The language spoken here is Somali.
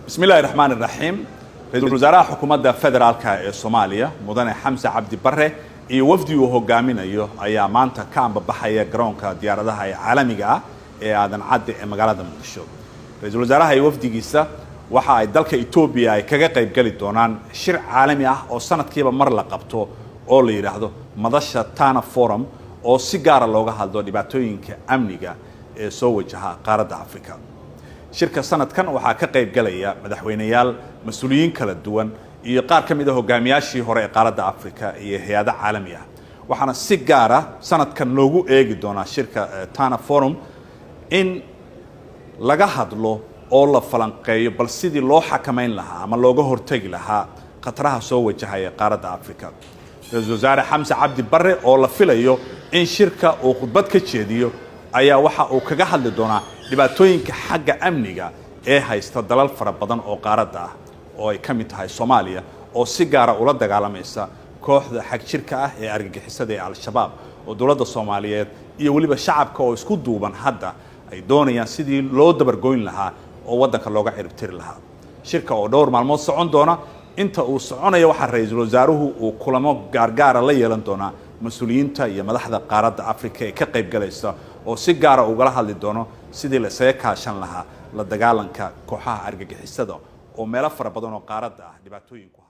بسم الله الرحمن الرحيم. رئيس الوزراء حكومة فدرالك الصومالية مدن حمزة عبد بره iyo wafdi uu hogaaminayo ayaa maanta ka ambabaxaya garoonka diyaaradaha caalamiga ah ee aadan cad ee magaalada Muqdisho. Ra'iisul Wasaaraha iyo wafdigiisa waxa ay dalka Itoobiya ay kaga qayb gali doonaan shir caalami ah oo sanadkiiba mar la qabto oo la yiraahdo Madasha Tana Forum oo si gaar ah looga hadlo dhibaatooyinka amniga ee soo wajaha qaaradda Afrika. Shirka sanadkan waxa ka qayb galaya madaxweynayaal mas'uuliyiin kala duwan iyo qaar ka mid ah hogaamiyaashii hore ee qaaradda Afrika iyo hay'adaha caalamiga waxaana si gaar ah sanadkan loogu eegi doonaa shirka Tana Forum in laga hadlo oo la falanqeeyo bal sidii loo xakameyn lahaa ama looga hortagi lahaa khataraha soo wajahaya qaaradda Afrika. Ra'iisul Wasaare Xamse Cabdi Barre oo la filayo in shirka uu khudbad ka jeediyo ayaa waxa uu kaga hadli doonaa dhibaatooyinka xagga amniga ee haysta dalal fara badan oo qaaradda ah oo ay kamid tahay Soomaaliya oo si gaar ah ula dagaalamaysa kooxda xag jirka ah ee argagixisada ee Al-Shabaab oo dawladda Soomaaliyeed iyo waliba shacabka oo isku duuban hadda ay doonayaan sidii loo dabargoyn lahaa oo wadanka looga ciribtiri lahaa. Shirka oo dhowr maalmood socon doona inta uu soconayo waxa ra'iisul wasaaruhu uu kulamo gaar la yeelan doona mas'uuliyiinta iyo madaxda qaaradda Afrika ee ka qayb galaysa oo si gaar ah uga hadli doono sidii la isaga kaashan lahaa la dagaalanka kooxaha argagixisada oo meelo fara badan oo qaaradda ah dhibaatooyin ku